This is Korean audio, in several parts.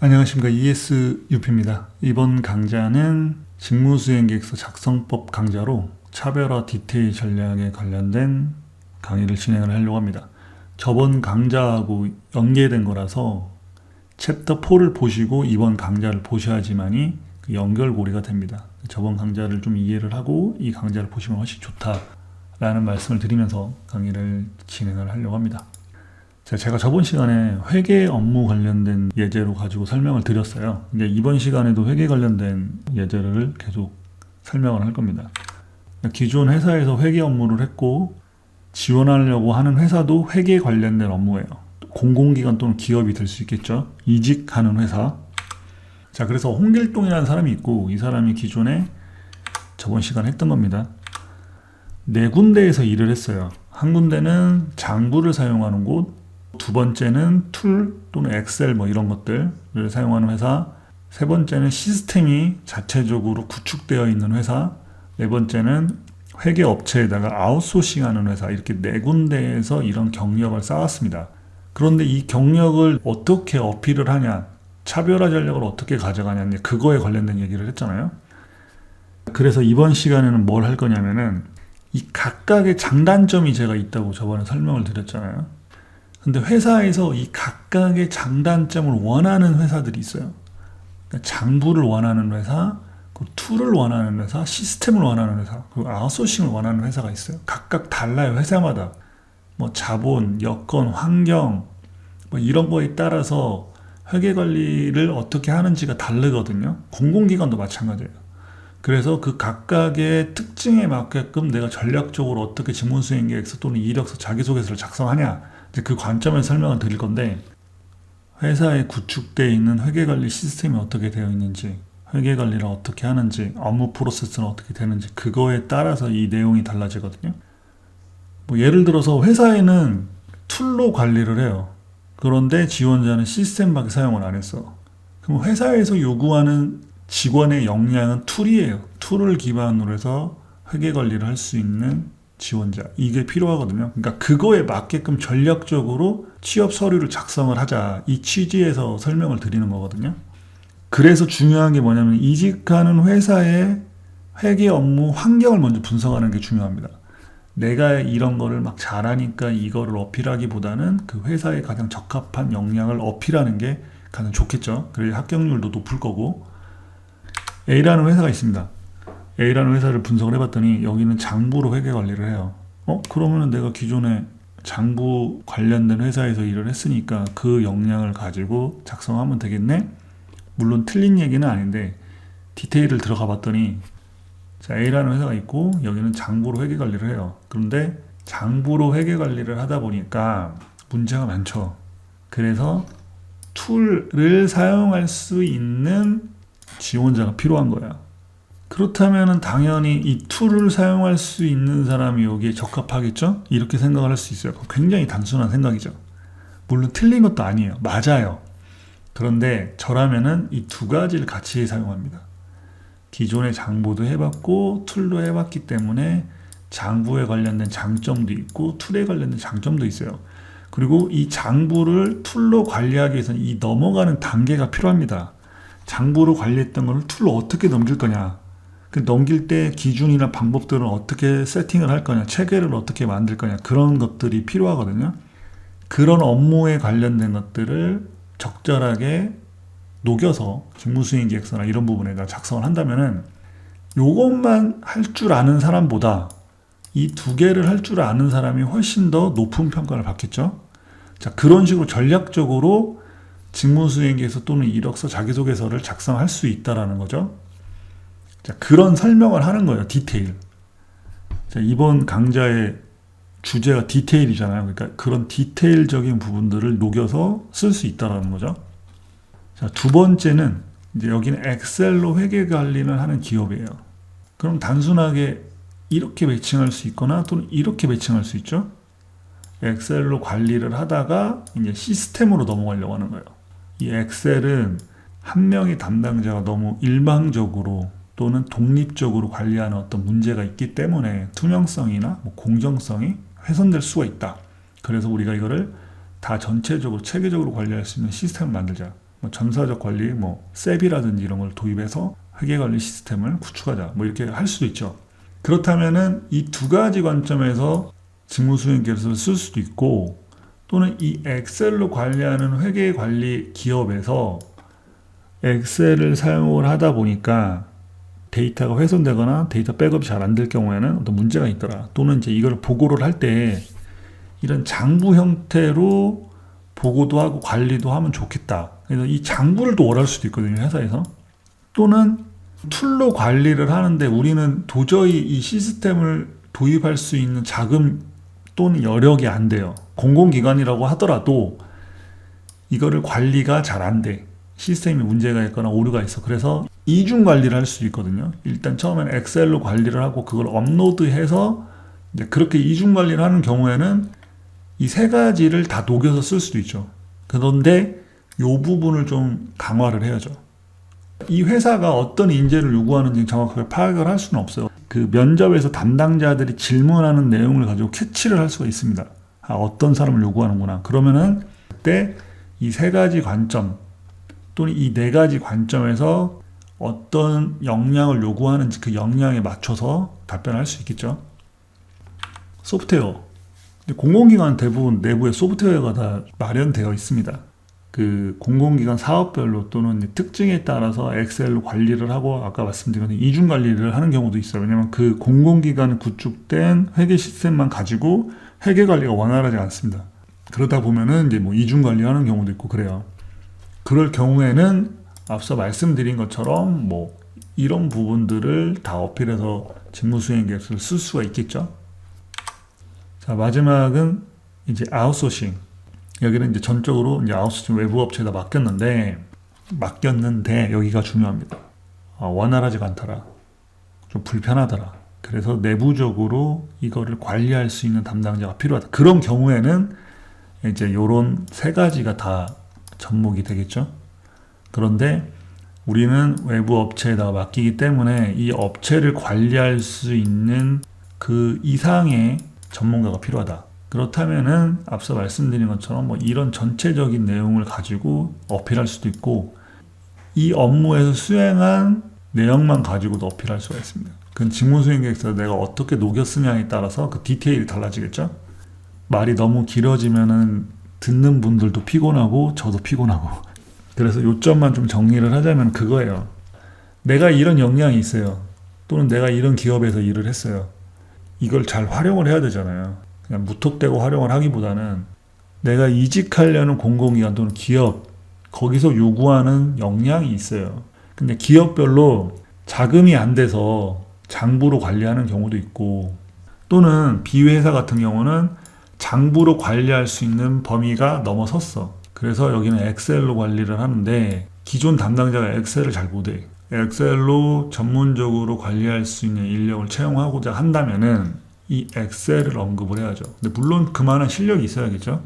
안녕하십니까. ESUP입니다. 이번 강좌는 직무수행계획서 작성법 강좌로 차별화 디테일 전략에 관련된 강의를 진행을 하려고 합니다. 저번 강좌하고 연계된 거라서 챕터 4를 보시고 이번 강좌를 보셔야지만이 그 연결고리가 됩니다. 저번 강좌를 좀 이해를 하고 이 강좌를 보시면 훨씬 좋다라는 말씀을 드리면서 강의를 진행을 하려고 합니다. 제가 저번 시간에 회계 업무 관련된 예제로 가지고 설명을 드렸어요. 이제 이번 시간에도 회계 관련된 예제를 계속 설명을 할 겁니다. 기존 회사에서 회계 업무를 했고 지원하려고 하는 회사도 회계 관련된 업무예요. 공공기관 또는 기업이 될 수 있겠죠. 이직하는 회사. 자, 그래서 홍길동이라는 사람이 있고 이 사람이 기존에 저번 시간에 했던 겁니다. 4군데에서 일을 했어요. 한 군데는 장부를 사용하는 곳, 두 번째는 툴 또는 엑셀 뭐 이런 것들을 사용하는 회사, 세 번째는 시스템이 자체적으로 구축되어 있는 회사, 네 번째는 회계 업체에다가 아웃소싱하는 회사, 이렇게 4군데에서 이런 경력을 쌓았습니다. 그런데 이 경력을 어떻게 어필을 하냐, 차별화 전략을 어떻게 가져가냐, 그거에 관련된 얘기를 했잖아요. 그래서 이번 시간에는 뭘 할 거냐면은 이 각각의 장단점이 제가 있다고 저번에 설명을 드렸잖아요. 근데 회사에서 이 각각의 장단점을 원하는 회사들이 있어요. 그러니까 장부를 원하는 회사, 툴을 원하는 회사, 시스템을 원하는 회사, 그리고 아웃소싱을 원하는 회사가 있어요. 각각 달라요. 회사마다. 뭐 자본, 여건, 환경 뭐 이런 거에 따라서 회계 관리를 어떻게 하는지가 다르거든요. 공공기관도 마찬가지예요. 그래서 그 각각의 특징에 맞게끔 내가 전략적으로 어떻게 직무수행계획서 또는 이력서, 자기소개서를 작성하냐, 그 관점에서 설명을 드릴 건데, 회사에 구축되어 있는 회계관리 시스템이 어떻게 되어 있는지, 회계관리를 어떻게 하는지, 업무 프로세스는 어떻게 되는지, 그거에 따라서 이 내용이 달라지거든요. 뭐 예를 들어서 회사에는 툴로 관리를 해요. 그런데 지원자는 시스템밖에 사용을 안 했어. 그럼 회사에서 요구하는 직원의 역량은 툴이에요. 툴을 기반으로 해서 회계관리를 할 수 있는 지원자, 이게 필요하거든요. 그러니까 그거에 맞게끔 전략적으로 취업 서류를 작성을 하자, 이 취지에서 설명을 드리는 거거든요. 그래서 중요한 게 뭐냐면 이직하는 회사의 회계 업무 환경을 먼저 분석하는 게 중요합니다. 내가 이런 거를 막 잘하니까 이거를 어필하기보다는 그 회사에 가장 적합한 역량을 어필하는 게 가장 좋겠죠. 그래야 합격률도 높을 거고. A라는 회사가 있습니다. A라는 회사를 분석을 해봤더니 여기는 장부로 회계 관리를 해요. 그러면은 내가 기존에 장부 관련된 회사에서 일을 했으니까 그 역량을 가지고 작성하면 되겠네? 물론 틀린 얘기는 아닌데 디테일을 들어가 봤더니, 자, A라는 회사가 있고 여기는 장부로 회계 관리를 해요. 그런데 장부로 회계 관리를 하다 보니까 문제가 많죠. 그래서 툴을 사용할 수 있는 지원자가 필요한 거야. 그렇다면 당연히 이 툴을 사용할 수 있는 사람이 여기에 적합하겠죠? 이렇게 생각을 할 수 있어요. 굉장히 단순한 생각이죠. 물론 틀린 것도 아니에요. 맞아요. 그런데 저라면은 이 두 가지를 같이 사용합니다. 기존의 장부도 해봤고 툴도 해봤기 때문에 장부에 관련된 장점도 있고 툴에 관련된 장점도 있어요. 그리고 이 장부를 툴로 관리하기 위해서는 이 넘어가는 단계가 필요합니다. 장부로 관리했던 걸 툴로 어떻게 넘길 거냐, 넘길 때 기준이나 방법들은 어떻게 세팅을 할 거냐, 체계를 어떻게 만들 거냐, 그런 것들이 필요하거든요. 그런 업무에 관련된 것들을 적절하게 녹여서 직무수행계획서나 이런 부분에다 작성을 한다면은 요것만 할 줄 아는 사람보다 이 두 개를 할 줄 아는 사람이 훨씬 더 높은 평가를 받겠죠. 자, 그런 식으로 전략적으로 직무수행계획서 또는 이력서, 자기소개서를 작성할 수 있다라는 거죠. 자, 그런 설명을 하는 거예요. 디테일. 자, 이번 강좌의 주제가 디테일이잖아요. 그러니까 그런 디테일적인 부분들을 녹여서 쓸 수 있다라는 거죠. 자, 두 번째는 이제 여기는 엑셀로 회계 관리를 하는 기업이에요. 그럼 단순하게 이렇게 매칭할 수 있거나 또는 이렇게 매칭할 수 있죠. 엑셀로 관리를 하다가 이제 시스템으로 넘어가려고 하는 거예요. 이 엑셀은 한 명의 담당자가 너무 일방적으로 또는 독립적으로 관리하는 어떤 문제가 있기 때문에 투명성이나 공정성이 훼손될 수가 있다. 그래서 우리가 이거를 다 전체적으로 체계적으로 관리할 수 있는 시스템을 만들자. 뭐 전사적 관리, 뭐 셉이라든지 이런 걸 도입해서 회계관리 시스템을 구축하자. 뭐 이렇게 할 수도 있죠. 그렇다면은 이 두 가지 관점에서 직무수행 계획서를 쓸 수도 있고, 또는 이 엑셀로 관리하는 회계관리 기업에서 엑셀을 사용을 하다 보니까 데이터가 훼손되거나 데이터 백업이 잘 안 될 경우에는 어떤 문제가 있더라. 또는 이제 이걸 보고를 할 때 이런 장부 형태로 보고도 하고 관리도 하면 좋겠다. 그래서 이 장부를 또 원할 수도 있거든요, 회사에서. 또는 툴로 관리를 하는데 우리는 도저히 이 시스템을 도입할 수 있는 자금 또는 여력이 안 돼요. 공공기관이라고 하더라도 이거를 관리가 잘 안 돼. 시스템이 문제가 있거나 오류가 있어. 그래서 이중 관리를 할 수 있거든요. 일단 처음엔 엑셀로 관리를 하고 그걸 업로드해서 이제 그렇게 이중 관리를 하는 경우에는 이 세 가지를 다 녹여서 쓸 수도 있죠. 그런데 이 부분을 좀 강화를 해야죠. 이 회사가 어떤 인재를 요구하는지 정확하게 파악을 할 수는 없어요. 그 면접에서 담당자들이 질문하는 내용을 가지고 캐치를 할 수가 있습니다. 아, 어떤 사람을 요구하는구나. 그러면은 그때 이 세 가지 관점 또는 이 네 가지 관점에서 어떤 역량을 요구하는지 그 역량에 맞춰서 답변할 수 있겠죠. 소프트웨어. 공공기관 대부분 내부에 소프트웨어가 다 마련되어 있습니다. 그 공공기관 사업별로 또는 특징에 따라서 엑셀로 관리를 하고 아까 말씀드린 이중 관리를 하는 경우도 있어요. 왜냐하면 그 공공기관에 구축된 회계 시스템만 가지고 회계 관리가 원활하지 않습니다. 그러다 보면은 이제 뭐 이중 관리하는 경우도 있고 그래요. 그럴 경우에는 앞서 말씀드린 것처럼 뭐 이런 부분들을 다 어필해서 직무수행 계획서를 쓸 수가 있겠죠. 자, 마지막은 이제 아웃소싱. 여기는 이제 전적으로 이제 아웃소싱 외부 업체에다 맡겼는데 여기가 중요합니다. 원활하지가 않더라. 좀 불편하더라. 그래서 내부적으로 이거를 관리할 수 있는 담당자가 필요하다. 그런 경우에는 이제 요런 세 가지가 다 접목이 되겠죠. 그런데 우리는 외부 업체에다가 맡기기 때문에 이 업체를 관리할 수 있는 그 이상의 전문가가 필요하다. 그렇다면은 앞서 말씀드린 것처럼 뭐 이런 전체적인 내용을 가지고 어필할 수도 있고 이 업무에서 수행한 내용만 가지고도 어필할 수가 있습니다. 그건 직무수행계획서 내가 어떻게 녹였으냐에 따라서 그 디테일이 달라지겠죠. 말이 너무 길어지면은 듣는 분들도 피곤하고 저도 피곤하고 그래서 요점만 좀 정리를 하자면 그거예요. 내가 이런 역량이 있어요. 또는 내가 이런 기업에서 일을 했어요. 이걸 잘 활용을 해야 되잖아요. 그냥 무턱대고 활용을 하기보다는 내가 이직하려는 공공기관 또는 기업 거기서 요구하는 역량이 있어요. 근데 기업별로 자금이 안 돼서 장부로 관리하는 경우도 있고 또는 비회사 같은 경우는 장부로 관리할 수 있는 범위가 넘어섰어. 그래서 여기는 엑셀로 관리를 하는데 기존 담당자가 엑셀을 잘 못해. 엑셀로 전문적으로 관리할 수 있는 인력을 채용하고자 한다면은 이 엑셀을 언급을 해야죠. 근데 물론 그만한 실력이 있어야겠죠.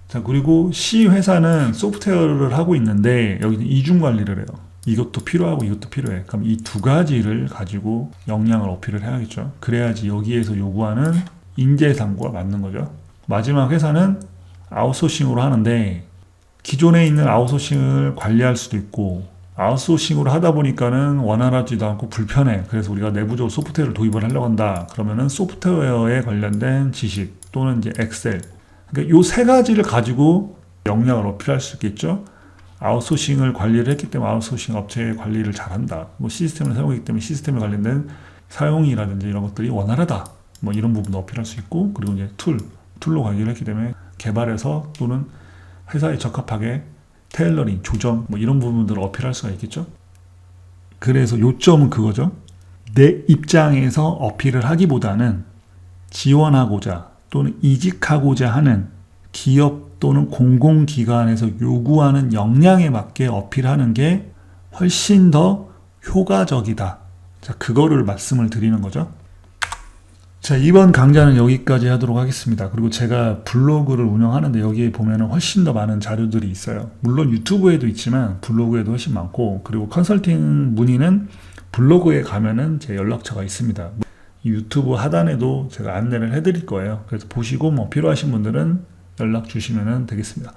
자, 그리고 C 회사는 소프트웨어를 하고 있는데 여기는 이중 관리를 해요. 이것도 필요하고 이것도 필요해. 그럼 이 두 가지를 가지고 역량을 어필을 해야겠죠. 그래야지 여기에서 요구하는 인재상과 맞는 거죠. 마지막 회사는 아웃소싱으로 하는데 기존에 있는 아웃소싱을 관리할 수도 있고 아웃소싱으로 하다 보니까는 원활하지도 않고 불편해. 그래서 우리가 내부적으로 소프트웨어를 도입을 하려고 한다. 그러면은 소프트웨어에 관련된 지식 또는 이제 엑셀. 그러니까 요 세 가지를 가지고 역량을 어필할 수 있겠죠. 아웃소싱을 관리를 했기 때문에 아웃소싱 업체의 관리를 잘한다. 뭐 시스템을 사용하기 때문에 시스템에 관련된 사용이라든지 이런 것들이 원활하다. 뭐 이런 부분도 어필할 수 있고 그리고 이제 툴로 관리를 했기 때문에 개발해서 또는 회사에 적합하게 테일러링, 조정 뭐 이런 부분들을 어필할 수가 있겠죠. 그래서 요점은 그거죠. 내 입장에서 어필을 하기보다는 지원하고자 또는 이직하고자 하는 기업 또는 공공기관에서 요구하는 역량에 맞게 어필하는 게 훨씬 더 효과적이다. 자, 그거를 말씀을 드리는 거죠. 자, 이번 강좌는 여기까지 하도록 하겠습니다. 그리고 제가 블로그를 운영하는데 여기에 보면 훨씬 더 많은 자료들이 있어요. 물론 유튜브에도 있지만 블로그에도 훨씬 많고 그리고 컨설팅 문의는 블로그에 가면은 제 연락처가 있습니다. 이 유튜브 하단에도 제가 안내를 해드릴 거예요. 그래서 보시고 뭐 필요하신 분들은 연락 주시면 되겠습니다.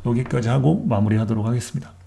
여기까지 하고 마무리하도록 하겠습니다.